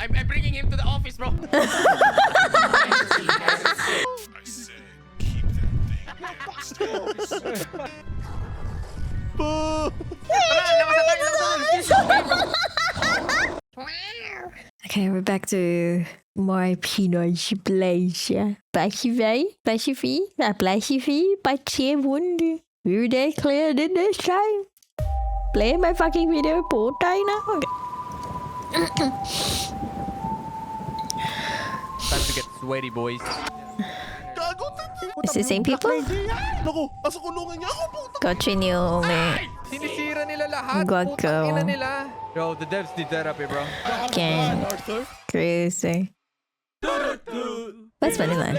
I'm bringing him to the office, bro. I said, keep that thing. Tara, labasan tayo, Okay, we're back to more Pinoy Splash. Pacify, Wundi. You they cleared it this time. Play my fucking video, po tayo na. Time to get sweaty, boys. Gago! It's the same people? Naku, nasa kulungan niya ako, puta! Gotrin yung Sinisira nila lahat. Gago. Putang ina nila. Yo, the devs need therapy, bro. Ken. Arthur? Crazy. What's funny man?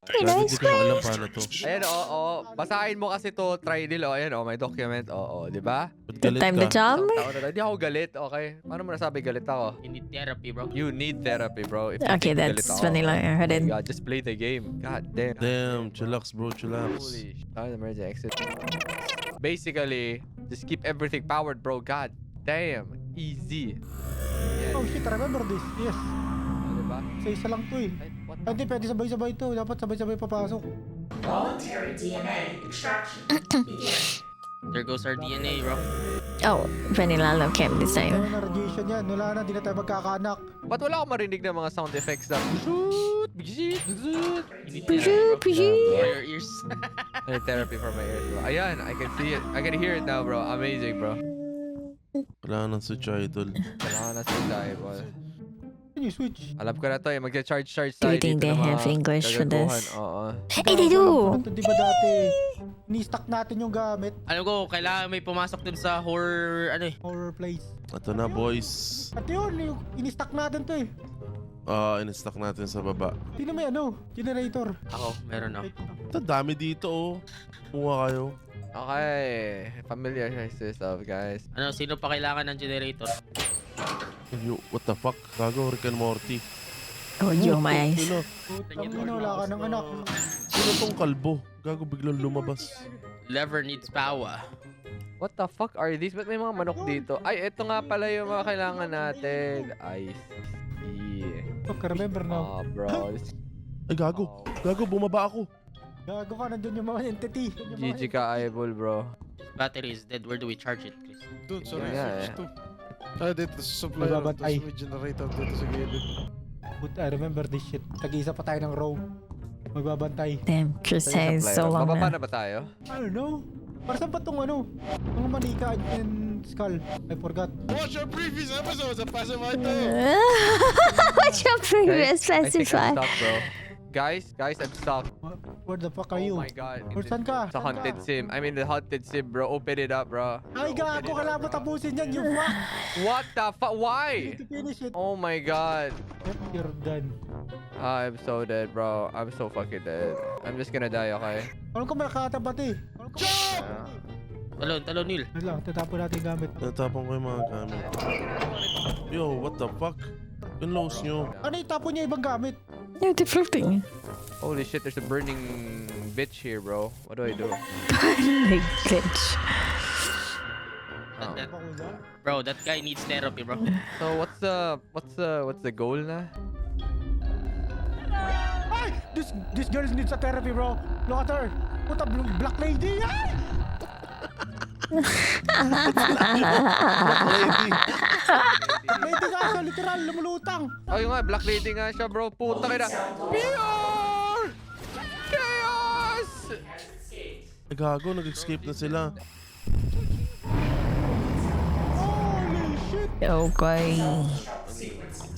Hindi ko alam paano to. Ayan, oo. Basahin mo kasi to, try nila. Ayan, may document. Oo, di ba? Good time to jump? Hindi ako galit, okay? Paano mo nasabi galit ako? You need therapy, bro. You need therapy, bro. If you Okay, think galit that's ako. funny lang. I heard it. God, just play the game. God damn. Damn, chillax bro, chillax. Holy sh... emergency exit. Basically, just keep everything powered, bro. God damn. Easy. Oh shit, I remember this. Yes. Diba? Isa lang to eh. Ay, what Hindi, pwede sabay-sabay to. Dapat sabay-sabay papasok. Voluntary DNA extraction begin. There goes our DNA, bro. Oh, vanilla love cam this Kaya time. na radiation yan. Wala na, di na tayo magkakaanak. Ba't wala akong marinig ng mga sound effects na shoot, bigshit, bigshit. You need Pujoo, therapy, bro. pujoo. For your ears. I need therapy for my ears, bro. Ayan, I can see it. I can hear it now, bro. Amazing, bro. Kailangan ng switch idol. Kailangan na sila, bro. Can you switch? Alam ko na to eh. Magcha-charge Do tayo you think dito they ng mga have English for kagaguhan. this? Oo. Hey, they do! Ito, di ba dati, ni-stack natin yung gamit. Alam ko, kailangan may pumasok dun sa horror, ano eh. Horror place. Ito na boys. At yun, yung ini-stack natin to eh. In-stock natin sa baba. Sino may ano? Generator. Ako, meron ako. Ito, dami dito oh. Kumuha kayo. Okay. Familiarize yourself, guys. Ano, sino pa kailangan ng generator? What the fuck? Gago, Rick and Morty. Oh, you my eyes. Sino? Putang ina, wala ka ng anak. Sino tong kalbo? Gago, biglang lumabas. Lever needs power. What the fuck are these? Ba't may mga manok dito? Ay, ito nga pala yung mga kailangan natin. I see. Fuck, remember now. Bro. Ay, gago. Gago, bumaba ako. Gago ka, nandun yung mga entity. GG ka, eyeball, bro. Battery is dead. Where do we charge it, Chris? Doon sa Yun nga resource eh. to. Dito sa supplier. Magbabantay. Tapos may generator dito sa gilid. But I remember this shit. Tag-isa pa tayo ng row. Magbabantay. Damn, Chris says so long Bababa na. na ba tayo? I don't know. Para saan pa tong ano? Mga manika and skull. I forgot. Watch our previous episodes of Pacifier. What's your previous I think specify? I'm stuck, bro. Guys, I'm stuck. Where the fuck are Oh you? my god. Where saan ka? Sa haunted sim. I mean the haunted sim, bro. Open it up, bro. Ay, gago. Kailangan mo tapusin yan. You fuck. What the fuck? Why? To finish it. Oh my god. Yep, you're done. I'm so dead, bro. I'm so fucking dead. I'm just gonna die, okay? Alam ko may nakatapat eh. Talon, Neil. Wait lang, tatapon natin yung gamit. Natapon ko yung mga gamit. Yo, what the fuck? Yung lows nyo. Ano itapon niya ibang gamit? No, they're floating. Holy shit, there's a burning bitch here, bro. What do I do? Like, bitch. Oh. Bro, that guy needs therapy, bro. So what's the goal na? Ay! This girl needs a therapy, bro. Look at her. Puta, black lady. Ay! Lady. Lady ka siya, literal, lumulutang. Oh, yung nga, black lady nga siya, bro. Puta ka na. Pure! Chaos! Ay, gago, nag-escape na sila. Holy shit. Okay.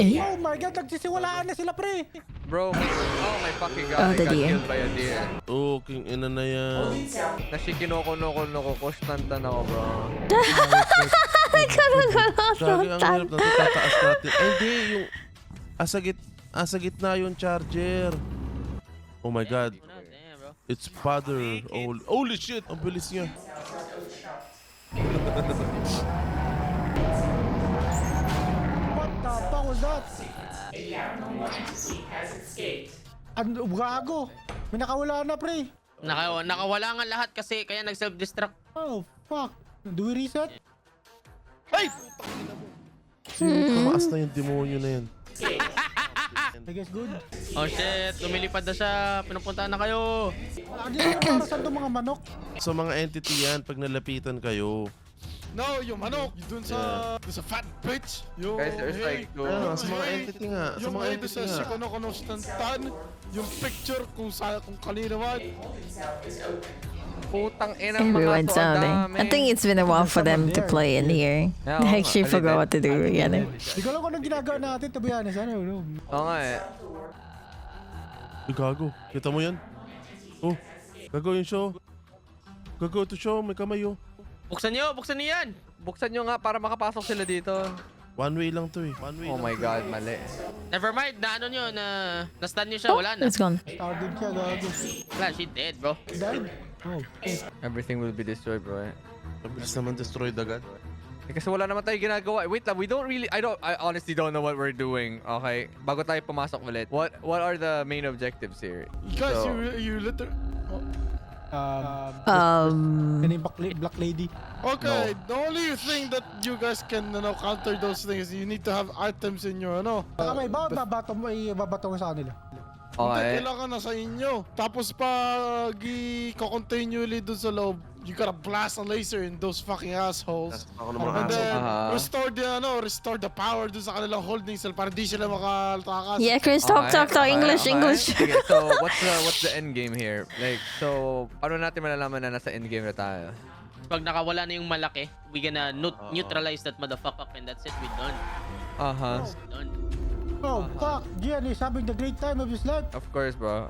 Oh my god, nagsisiwalaan na sila, pre. Bro, oh my fucking god, Oh, I the got deer. killed by a deer. Oh, king ina na yan. Nasikinoko-noko-konstantan ako, bro. Gagi, ang hirap na ito. Tataas natin. Ay, hindi. Yung... Asa gitna yung charger. Oh my god. Damn, bro. It's father. Holy shit. Ang bilis niya. What the fuck was that? A abnormal entity has escaped. Ano, gago. May nakawala na, pre. Nakawala nga lahat kasi kaya nag-self-destruct. Oh, fuck. Do we reset? Ay! Tumaas na yung demonyo na yan. I guess good. Oh shit, lumilipad na siya. Pinupuntahan na kayo. Lagi na para sa itong mga manok. So mga entity yan, pag nalapitan kayo. No, yung manok. Yung dun sa fat bitch. Yung, Guys, there's like Sa mga entity nga. Sa yung mga ay entity sa nga. Sikono-Konstantan. Yung picture kung kanino man. putang inang mga Everyone's to, ang sounding. dami. I think it's been a while for them to play in here. Yeah, They oo actually nga, forgot a what to do again. Eh. Di ko alam kung anong ginagawa natin, to be honest. Ano, no? Oo nga eh. Uy, gago. Kita mo yan? Oh, gago yung show. Gago to show, may kamay oh. Buksan niyo yan. Buksan nyo nga para makapasok sila dito. One way lang to eh. One way Oh lang my to. god, mali. Never mind, na ano nyo, na-stun nyo siya, Oh, wala na. it's gone. Started siya, gago. Wala, she dead, bro. Died? Oh. Everything will be destroyed, bro. Mabilis naman destroyed agad. Eh, kasi wala naman tayo ginagawa. Wait lang, we don't really, I honestly don't know what we're doing. Okay, bago tayo pumasok ulit. What are the main objectives here? Guys, So- you literally... Ano yung Black Lady? Okay, the only thing that you guys can counter those things is you need to have items in your Baka may babato mo sa kanila. Okay. Kailangan na sa inyo. Tapos pag i-continually dun sa loob, you gotta blast a laser in those fucking assholes. Ako naman And then, Aha. restore the power dun sa kanilang holding cell para di sila makatakas. Yeah, Chris, talk English, okay. English. Sige, so what's the end game here? Like, so, paano natin malalaman na nasa end game na tayo? Pag nakawala na yung malaki, we gonna neutralize that motherfucker and that's it, we done. Aha. Done. Oh, fuck! Gian is having the great time of his life. Of course, bro.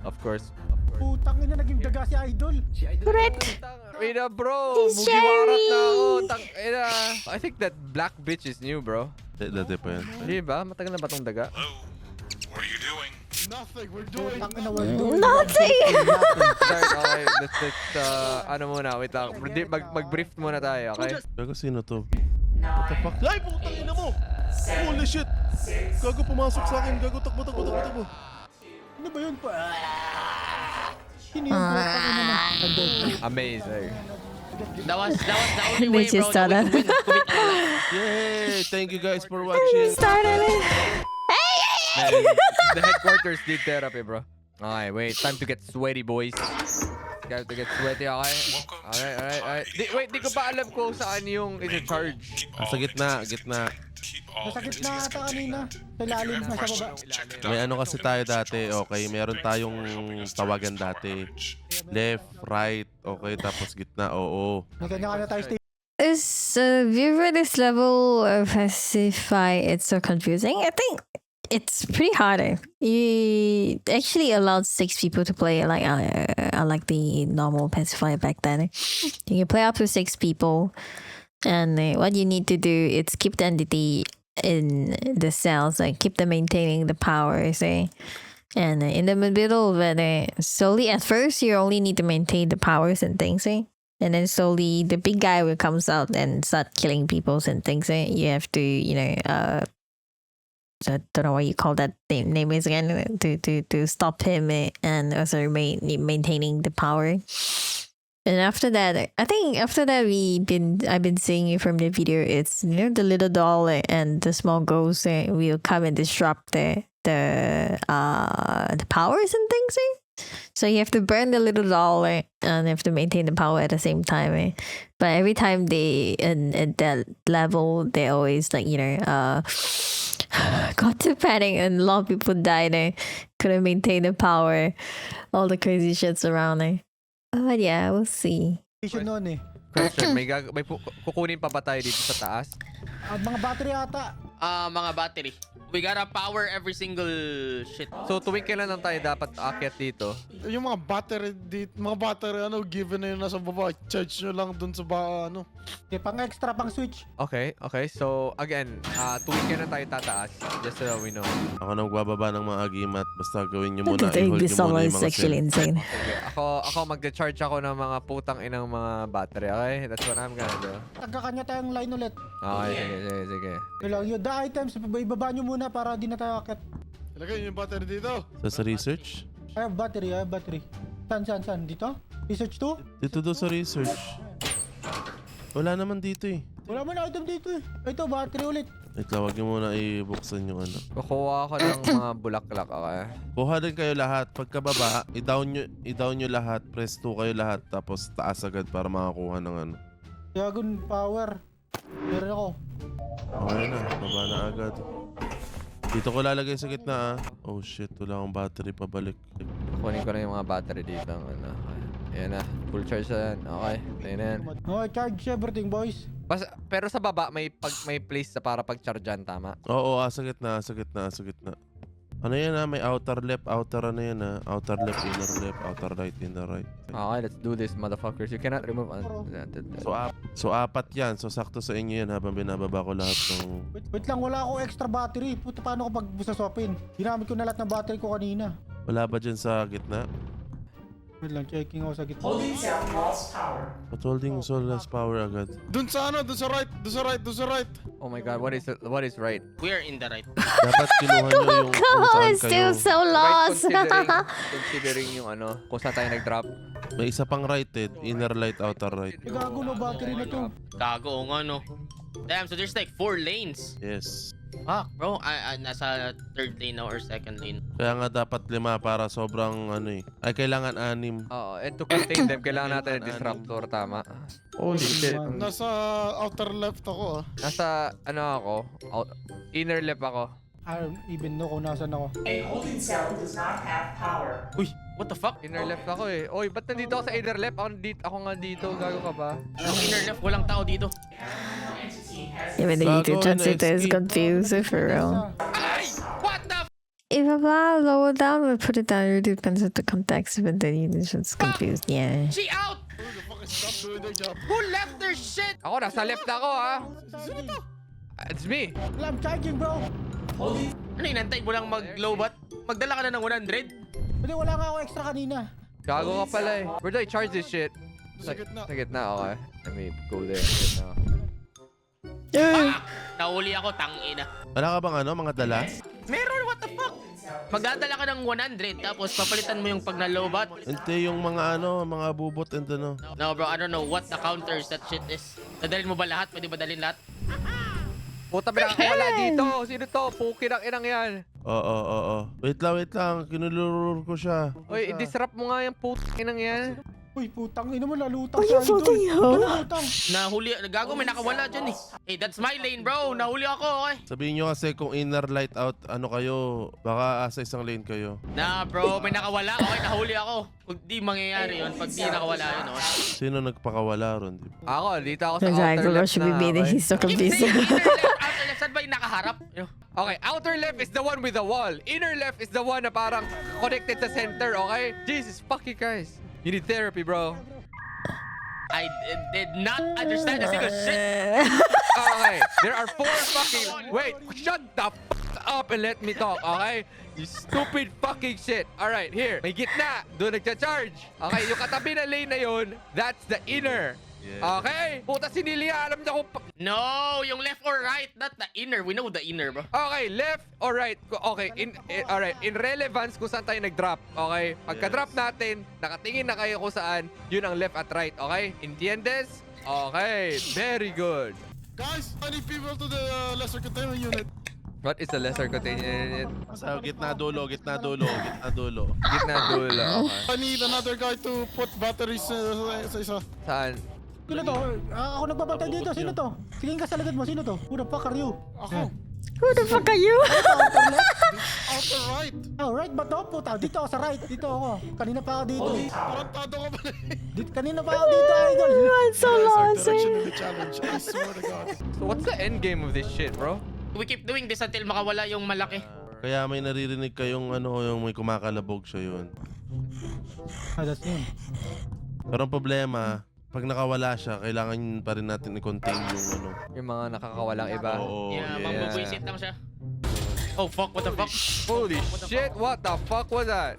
Of course. Putang ina, naging daga si Idol. Correct. Ina, bro. He's Mugiwarat na ako. Jerry. Tang ina. I think that black bitch is new, bro. Dati pa yan. Di ba? Matagal na ba tong daga? Hello? What are you doing? Nothing, we're doing Putang ina, we're doing Nothing. Start, okay. Let's ano muna, wait lang. Mag-brief muna tayo, okay? Gago sino to? What the fuck? Ay, putang ina mo! Holy shit! Gago pumasok sa akin. Gago, takbo. Ano ba yun? Sino yung putang ina mo? Idol. Amazing. That was the only They way, bro, just that we started. can win. Commit our life. Yay! Thank you guys for watching. Started it. Man, the headquarters did therapy, bro. Okay, wait. Time to get sweaty, boys. Time to get sweaty, okay? Alright. Di ko pa alam kung saan yung isi-charge. Sa gitna. Keep all Nasa gitna entities ata kanina. Sa ilalim, nasa baba. check the May ano kasi tayo dati, okay? Meron tayong tawagan dati. Left, right, okay? Tapos gitna, oo. May kanya-kanya tayo stage. Is viewer this level of pacify it's so confusing? I think it's pretty hard. You actually allowed 6 people to play like the normal pacifier back then. You can play up to 6 people, and what you need to do is keep the entity in the cells, like keep them maintaining the powers. And in the middle of it, slowly at first you only need to maintain the powers and things. And then slowly the big guy will comes out and start killing people and things. You have to, I don't know what you call that name is again, to stop him and also maintaining the power. And after that, I think after that I've been seeing it from the video. It's the little doll and the small ghost will come and disrupt the powers and things. So you have to burn the little doll and you have to maintain the power at the same time. But every time they at that level, they always got to panic and a lot of people died. Couldn't maintain the power. All the crazy shits around. But yeah, we'll see. Station noon eh. Question, may kukunin pa ba tayo dito sa taas? Mga battery ata. Mga battery. We gotta power every single shit. So tuwing kailan lang tayo dapat aakyat dito? Yung mga battery given na yun nasa baba, charge nyo lang dun sa Pang extra, pang switch. Okay. So again, tuwing kailan tayo tataas? Just so we know. Ako na magbababa ng mga agimat. Basta gawin nyo The muna. I-hold this nyo song muna is yung mga actually cell. insane. Okay, ako magde-charge ako ng mga putang inang mga battery, okay? That's what I'm gonna do. Nagkakanya tayong line ulit. Okay, sige. Kailangan yung the items, ibaba nyo muna para di na tayo akit. Ilagay yung battery dito. Sa research? I have battery. Saan? Dito? Research 2? Dito daw sa research. Wala naman dito eh. Wala mo na item dito eh. Ito, battery ulit. Wait lang, wag niyo muna ibuksan yung ano. Kukuha ako ng mga bulaklak, okay? Kuha din kayo lahat. Pagkababa, i-down nyo lahat. Press 2 kayo lahat. Tapos taas agad para makakuha ng ano. Dragon power. Meron ako. Okay na, baba na agad. Dito ko lalagay sa gitna ah. Oh shit, wala akong battery pabalik. Kunin ko na yung mga battery dito. Ano, okay. Ayan na, full charge na yan. Okay, ayun na yan. Okay, charge everything, boys. Pero sa baba, may place na para pag-chargean, tama? Oo, sa gitna. Ano yan ah, may outer left, outer ano yan ah. Outer left, inner left, outer right, inner right. Okay, let's do this, motherfuckers. You cannot remove... So apat yan, so sakto sa inyo yan habang binababa ko lahat ng... Wait lang, wala akong extra battery. Puta, paano ko pag swapin? Ginamit ko na lahat ng battery ko kanina. Wala ba dyan sa gitna? Wait lang, checking ako sa gitna. Holding cell lost power. But holding so less power agad. Dun sa ano, dun sa right. Oh my god, what is right? We are in the right. Dapat kinuha nyo yung kung saan I'm kayo. still so Right lost. considering yung ano, kung saan tayo nag-drop. May isa pang right eh. Inner light, outer right. Gago no battery na to. Gago, nga no. Damn, so there's like 4 lanes. Yes. Fuck, bro. Nasa 3rd lane now or 2nd lane. Kaya nga dapat 5 para sobrang ano eh. Ay kailangan 6. Oo, and to contain them, kailangan natin ng disruptor, tama? Holy shit. Nasa outer left ako ah. Nasa, ano ako, inner left ako. I don't even know kung nasan ako. A holding cell does not have power. Uy, what the fuck? Inner left ako eh. Oy, ba't nandito ako sa inner left? Ako nga dito, gago ka ba? Ang inner left, walang tao dito. Paranormal entity has Even the Gago, YouTube translator is escape. confused for real. Ay! What the If I lower down, we put it down. It really depends on the context, but the user's confused. Yeah. She out! Who the fuck is stop doing their job? Who left their shit? Ako, nasa left ako ha. Sino to? It's me. Wala, I'm charging, bro. Ano, inantay mo lang mag-low bat? Magdala ka na ng 100? Hindi, wala nga ako extra kanina. Gago ka pala eh. Where do I charge this shit? Sa gitna. Sa gitna, okay. Let me go there. Gitna. Ah! Nahuli ako, tangina. Wala ka bang ano, mga dala? Meron, what the fuck? Magdadala ka ng 100 tapos papalitan mo yung pag na-low bat. Hindi yung mga ano, mga bubot and ano. No bro, I don't know what the counters that shit is. Dadalhin mo ba lahat? Pwede ba dalhin lahat? Puta, wala dito. Sino to? Pukin ang inang yan. Oo. Wait lang. Kinulurur ko siya. Oy, i-disrupt mo nga yung puking inang yan. Uy, putang ina mo, lalutang Are siya, you fucking hell? Lalutang. Nahuli, gago, may nakawala dyan eh. Hey, that's my lane bro, nahuli ako, okay? Sabihin nyo kasi kung inner light out, ano kayo, baka sa isang lane kayo. Nah bro, may nakawala, okay, nahuli ako. Kung di mangyayari yun, pag di nakawala yun, okay? Sino nagpakawala ron? Di ba? Ako, dito ako sa The outer Dragon left should be na. beating. Okay? He's so Keep confused. saying inner left, outer left, saan ba yung nakaharap? Okay, outer left is the one with the wall. Inner left is the one na parang connected sa center, okay? Jesus fucking Christ. You need therapy, bro. I did not understand a single shit. Okay, there are 4 fucking... Wait, shut the fuck up and let me talk, okay? You stupid fucking shit. Alright, here. May gitna. Doon nagcha-charge. Okay, yung katabi na lane na yun, that's the inner. Okay? Puta si Nilia, alam niya kung... No, yung left or right, not the inner. We know the inner, bro. Okay, left or right. Okay, alright. In relevance kung saan tayo nag-drop. Okay? Pagka-drop natin, nakatingin na kayo kung saan, yun ang left at right. Okay? Entiendes? Okay, very good. Guys, I need people to the lesser containment unit. What is the lesser containment unit? Sa gitna dulo. Gitna dulo. Okay. I need another guy to put batteries sa isa. Saan? Sino to? Ako nagbabantay dito. Sino to? Tingin ka sa likod mo. Sino to? Who the fuck are you? Ako. Who the fuck are you? Outer left? Outer right. Oh, right ba to? Puta, dito ako sa right. Dito ako. Kanina pa ako dito. Tarantado ka ba? Kanina pa ako dito, idol. I'm so lost. Direction in the challenge. I swear to God. So what's the end game of this shit, bro? We keep doing this until makawala yung malaki. Kaya may naririnig kayong ano, yung may kumakalabog siya yun. That's him. Pero ang problema, pag nakawala siya, kailangan pa rin natin i-contain yung ano. Yung mga nakakawalang iba. Oo, Yeah, mambubuisit lang siya. Oh fuck, what the fuck? Holy shit, what the fuck was that?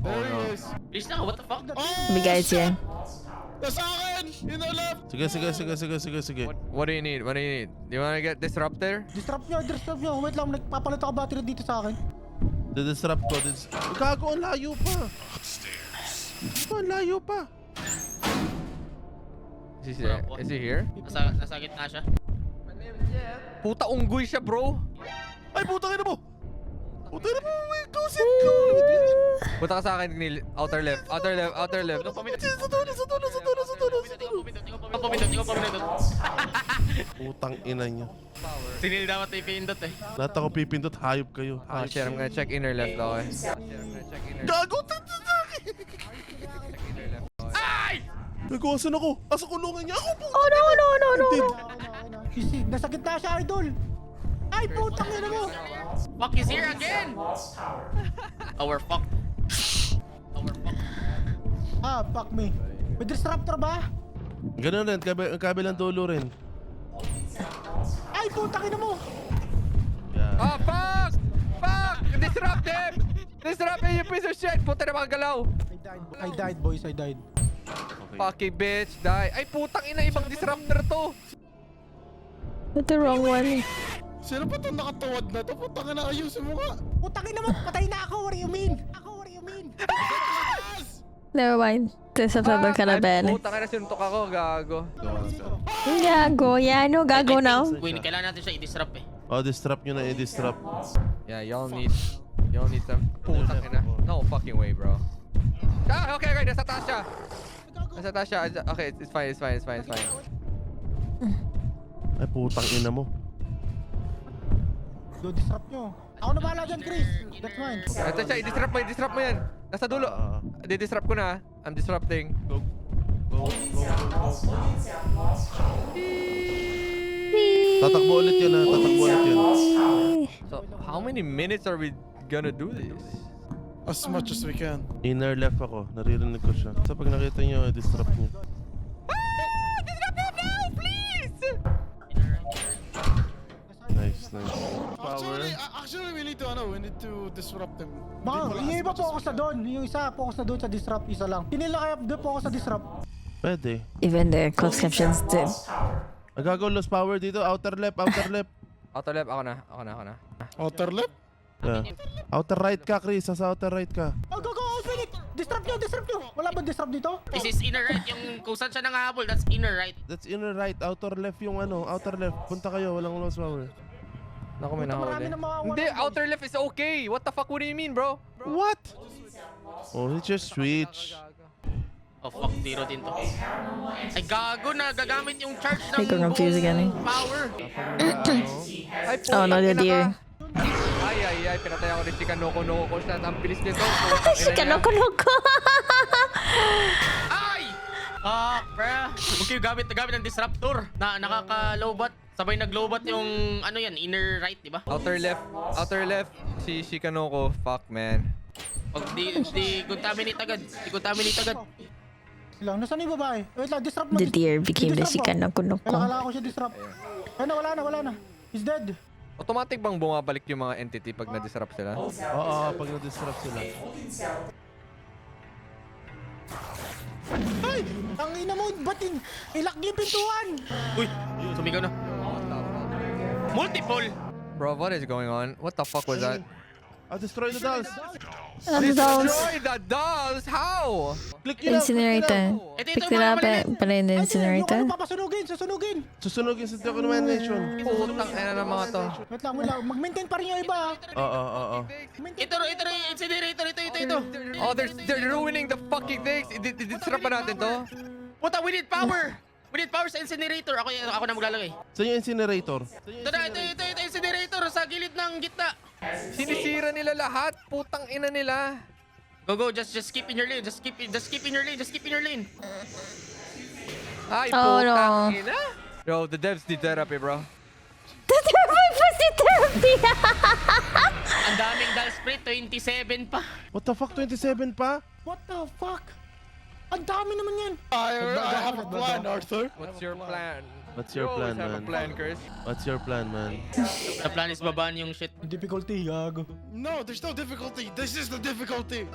There he is. Please na, what the fuck? Oh, The guys here. nasa akin! Inner left! Sige. What do you need? What do you need? Do you wanna get disruptor? Disrupt nyo. Wait lang, nagpapalit ako battery dito sa akin. Disrupt ko. Gago, ang layo pa. Ang layo pa. Is he here? Nasa gitna siya. Puta, unggoy siya, bro. Ay, putang ina mo! Putang ina mo! Close it! Punta ka sa akin, Neil. Outer left. Outer left. Outer left. Sa dulo! Putang ina niya. Sinil dapat may pindot eh. Lahat ako pipindot, hayop kayo. Oh shit, I'm gonna check inner left, okay? Gago! Inner left, okay? Ay! Nagkawasan ako! Asa kulungan niya ako po! Oh no, no, no, no, Hindi. no. Nasa gitna siya, idol. Ay, putang ina mo. Fuck is here again! Lost tower. Our fuck. Our fuck. Ah, fuck me. May disruptor ba? Ganun rin, kabilang dulo rin. Ay, putang ina mo. Yeah. Oh, fuck! Fuck! Disrupt him! Disrupt him, you piece of shit! Puta na mga galaw! I died, boys. I died. Fucking bitch, die. Ay, putang ina, ibang disruptor to! That's the wrong one. Sino ba itong nakatuwad na to? Putang na ayusin mo nga. Putang ina mo, patay na ako. What do you mean? What do you mean? Never mind. This episode ka na Ay, Ben. putang ina, sinuntok ako, gago. Gago. Yeah, no, gago now. Wait, kailangan natin siya i-disrupt eh. Oh, disrupt nyo na i-disrupt. Yeah, y'all need some... Putang ina. No fucking way, bro. Ah, okay, nasa taas siya. Nasa taas siya. Okay, it's fine. Ay, putang ina mo. Do disrupt nyo. Ako na bahala dyan, Chris. That's mine. Ito siya, i-disrupt mo yan. Nasa dulo. Di-disrupt ko na. I'm disrupting. Go. Tatakbo ulit yun ha. Tatakbo ulit yun. So, how many minutes are we gonna do this? As much as we can. Inner left ako. Naririnig ko siya. Sa pag nakita nyo, disrupt nyo. Nice. Actually, we need to disrupt them. Baka, yung iba focus na doon. Yung isa, focus na doon sa disrupt. Isa lang. Hindi nila kaya doon focus sa disrupt. Pwede. Even the closed captions did. Nagagaw lost power dito. Outer left. Outer left, ako na. Outer left? Yeah. Outer right ka, Chris. Sa outer right ka. Oh, go, open it! Disrupt nyo! Wala ba disrupt dito? This is inner right. Yung kung saan siya nangahabol, that's inner right. That's inner right. Outer left yung ano. Outer left. Punta kayo. Walang lost power. Naku, may Marami nahuli. na mawawala. Hindi, outer left is okay. What the fuck, what do you mean, bro? What? Oh, he just switch. Oh fuck, zero din to. Ay gago na, gagamit yung charge ng Ay, confused again eh. power. Ay, Oh, no, the putang ina deer. ka. Ay, pinatay ako rin si Kanoko. Ang bilis nito. Si Kanoko. Ay! Fuck, bruh. Huwag kayo gamit ng disruptor. Nakaka-lowbat. Sabay nag-lowbat yung, ano yan, inner right, di ba? Outer left. Si Kanoko. Fuck, man. Pag di-contaminate agad. Lang, nasaan yung babae? Wait lang, disrupt mo. The deer became the Disrupt mo. Shikanoko. Kailangan ko siya disrupt. Wala na. He's dead. Automatic bang bumabalik yung mga entity pag na-disrupt sila? Oo, pag na-disrupt sila. Ay! Ang ina mo, ba't ilak niyo yung pintuan? Uy, sumigaw na. Multiple! Bro, what is going on? What the fuck was that? I'll destroy the dolls. Destroy the dolls? How? Click yun lang. Incinerator. Ito, Pick it up and put it in the Yung incinerator. ano papasunugin, susunugin. Susunogin sa decontamination. Putang ina ng mga to. Wait lang. Mag-maintain pa rin yung iba. Oo. Ito, incinerator, ito. Oh, they're ruining the fucking things. Disrupt pa natin to? Puta, we need power! We need power sa incinerator. Ako na maglalagay. Saan yung incinerator? Ito, incinerator sa gilid ng gitna. Sinisira nila lahat. Putang ina nila. Go, just keep in your lane. Just keep in your lane. Ay, Oh, putang no. ina. Bro, the devs need therapy, bro. The therapy. Ang daming dal spray, 27 pa. What the fuck? 27 pa? What the fuck? Ang dami naman yan. I have a plan, Arthur. What's your plan? What's your You plan, always have a man? plan, Chris. What's your plan, man? The plan is babaan yung shit. Difficulty, gago. No, there's no difficulty. This is the difficulty.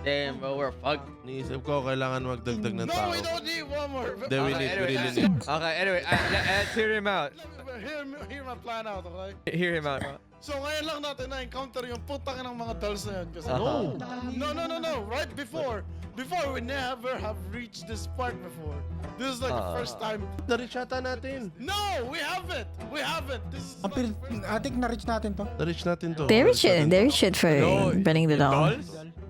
Damn, bro, we're fucked. Niisip ko, kailangan magdagdag ng No, tao. we don't need one more. Then we Okay, need, we anyway, really need. Okay, anyway, let's hear him out. hear my plan out, okay? Hear him out. So ngayon lang natin na-encounter yung putang ng mga dolls na yun. Kasi no. Right before we never have reached this part before. This is like the first time. Na-reach yata natin. No, we haven't. This is I think na-reach natin to. Na-reach natin to. Very shit for burning the doll.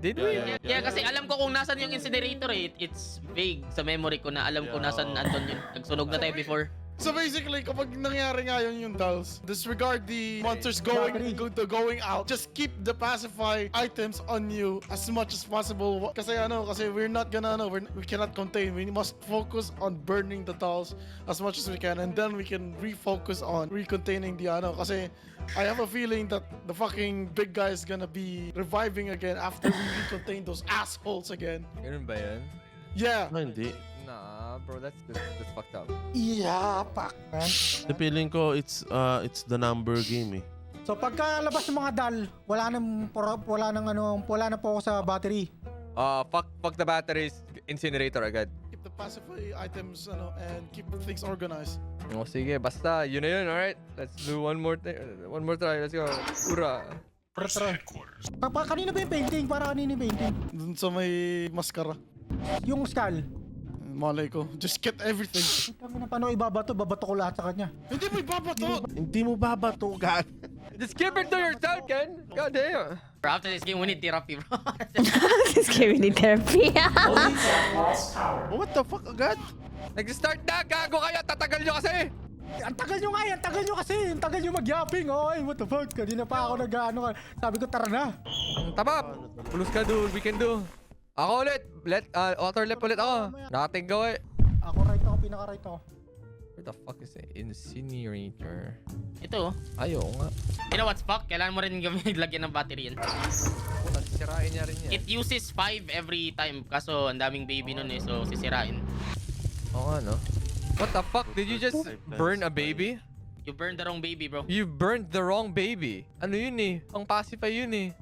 Did we? Yeah, kasi alam ko kung nasan yung incinerator eh. It's vague sa memory ko na alam ko nasan andun yun. Nagsunog na tayo before. So basically, kapag nangyari nga yun yung dolls, disregard the monsters going out. Just keep the pacify items on you as much as possible. Kasi we're not gonna we cannot contain. We must focus on burning the dolls as much as we can, and then we can refocus on recontaining the Kasi I have a feeling that the fucking big guy is gonna be reviving again after we recontain those assholes again. Ganun ba yan? Yeah. Ah, hindi. Nah, bro, that's fucked up. Yeah, pak, man. The feeling ko, it's the number game eh. So pagkalabas ng mga dal, wala nang focus sa battery. Fuck the batteries. Incinerator agad. Keep the pacify items and keep things organized. O sige, basta. Yun na yun, alright? Let's do one more try. Let's go. Ura. Headquarters. Kanina ba yung painting? Para kanina yung painting? Dun sa may maskara. Yung skull. Malay ko. Just get everything. Paano ibabato? Babato ko lahat sa kanya. Hindi mo ibabato! Hindi mo babatugan. Just keep it to yourself, Ken. God damn. Bro, after this game, we need therapy, bro. This gave me therapy. Holy Cell lost power. What the fuck agad? Nag-start na. Gago kayo. Tatagal nyo kasi. Ang tagal nyo nga eh! Ang tagal nyo kasi! Ang tagal nyo mag-yapping! Oy, what the fuck? Kanina pa ako sabi ko tara na! Tabap. Pulos ka, dude. We can do. Ako ulit. Author left ulit ako. Nakating go eh. Ako right ako, pinaka-right ako. Where the fuck is the incinerator? Ito, Ayaw nga. you know what's fuck? Kailangan mo rin lagyan ng battery yan. Sirain niya rin yan. It uses 5 every time. Kaso ang daming baby nun eh, so sisirain. Oo nga, no? What the fuck? Did you just burn a baby? You burned the wrong baby, bro. You burned the wrong baby. Ano yun eh? Pang pacify yun eh.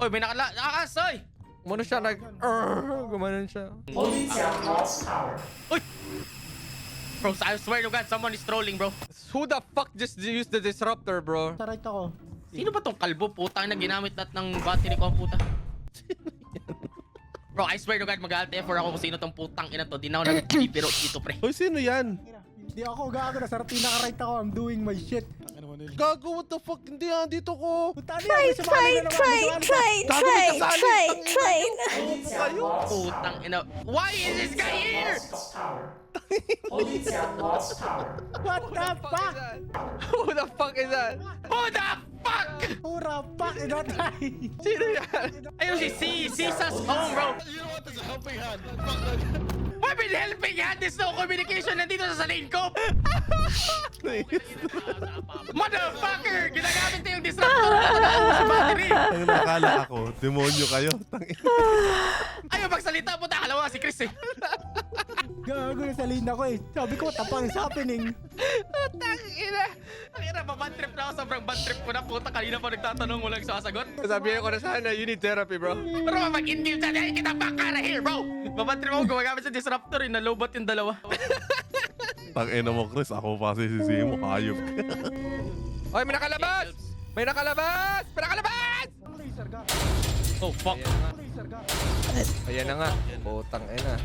Oy, may nakakasoy! Gumano siya gumanon siya. Holy Cell lost power. Bro, I swear to God, someone is trolling, bro. Who the fuck just used the disruptor, bro? Sa right ako. Sino ba tong kalbo? Puta na ginamit lahat ng battery ko ang puta. Bro, I swear to God, mag-alt-F4 ako kung sino tong putang ina to. Di na ako nag-bibiro dito, pre. Hoy, sino yan? Hindi ako gago na. Sa pinaka-right ako. I'm doing my shit. Gago, what the fuck? Hindi dito ko. Try. Holy Cell lost Putang ina. Why is this guy here? power. Holy Cell lost power. What the fuck? Who the fuck is that? Who the fuck? Pura fuck. Inatay. Sino yan? Ayun si Sisa's home, bro. You know what? There's a helping hand. I've been helping hand. There's no communication. Nandito sa lane ko. Motherfucker! Ginagamit na yung disruptor sa battery. Ang nakala ako, demonyo kayo. Ayaw magsalita. Puta, kalawa si Chris eh. Gago na sa lane ako eh. Sabi ko, what the fuck is happening? Tangina. Tangina, babad trip na ako. Sobrang bad trip ko na. Puta, kanina pa nagtatanong mo lang sasagot. Sabihin ko na sana, you need therapy, bro. Pero mag-in-game sa dahil kita bakara here, bro. Babad trip ako gumagamit sa disruptor eh. Nalobot yung dalawa. Tangina mo, Chris. Ako pa sisisihin mo. Hayop ka. Oy, may nakalabas! May nakalabas! May nakalabas! Laser ka. Oh, fuck. Laser ka. Ayan na nga. Putang ina.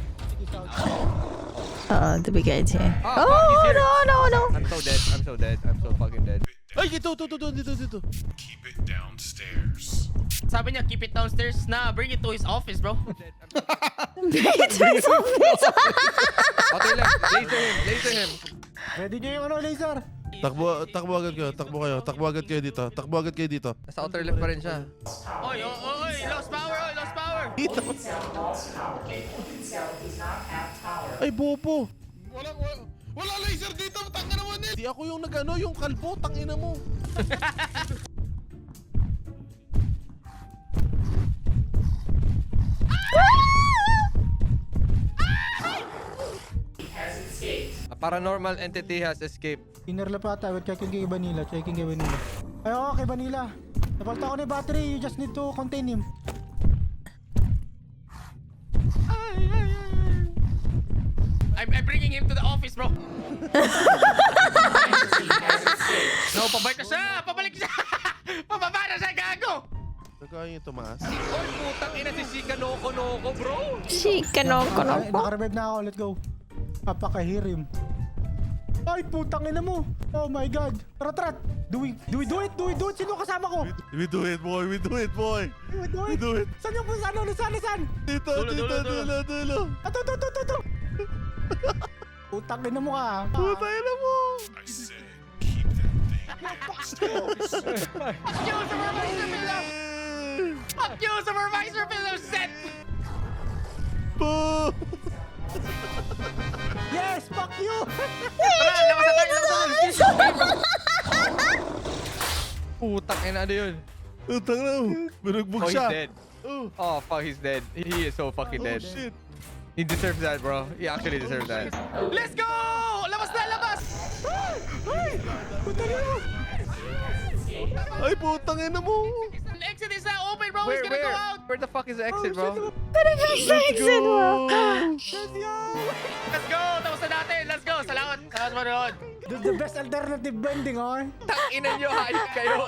The big guy's here. Oh, fuck, he's here. No. I'm so dead. I'm so dead. I'm so fucking dead. Ay, dito. Keep it downstairs. Sabi niya, keep it downstairs na. Bring it to his office, bro. Okay lang. Laser him. Ready nyo yung laser? Takbo agad kayo. Takbo agad kayo dito. Nasa outer left pa rin siya. Oy, lost power, lost power. Holy Cell lost power. Holy Cell does not have power. Ay, bobo. Wala laser dito. Tanga naman eh. Di ako yung yung kalbo. Tangina mo. Has escaped. A paranormal entity has escaped. Inner lap ata. We're checking kay Vanilla. Ay, oo, kay Vanilla. Napalta ako na yung battery. You just need to contain him. I'm bringing him to the office, bro. Kaya niyo tumaas. Oy, putang ina si Shika Noko Noko, bro. Shika no ko no ko. Naka-revive na ako. Let's go. Papakahirim. Ay, putang ina mo. Oh my God. Tara, tara. Do it. Sino kasama ko? We do it, boy. We do it, boy. We do it. Saan yung saan? Dito, Dulo, dito, dulo, dulo. dulo, dulo. Ito. Putang ina mo ka. Putay na mo. I said, keep that thing. Fuck you, Supervisor Pillow set! Boom! Yes, fuck you. Tara, labas na tayo. Putang ina, ano yun? Utang na. Binugbog Oh, he's siya. dead. Oh, Oh, fuck, he's dead. He is so fucking oh dead. shit. He deserves that, bro. He actually deserves that. Let's go! Labas na, labas! Ay, putang ina mo. An exit is now open, bro. He's gonna go out. Where the fuck is the exit, bro? Pero exit mo. Let's go! Tapos na natin. Let's go! Salamat! Salamat manood! This is the best alternative bending, oh. Tangina nyo, hayop kayo.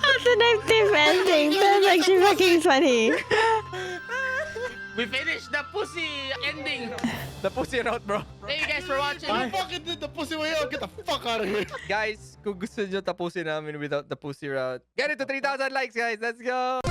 Alternative ending. That's actually fucking funny. We finished the pussy ending. The pussy route, bro. Thank you guys for watching. You fucking did the pussy way out. Get the fuck out of here. Guys, kung gusto nyo tapusin namin without the pussy route, get it to 3,000 likes, guys. Let's go!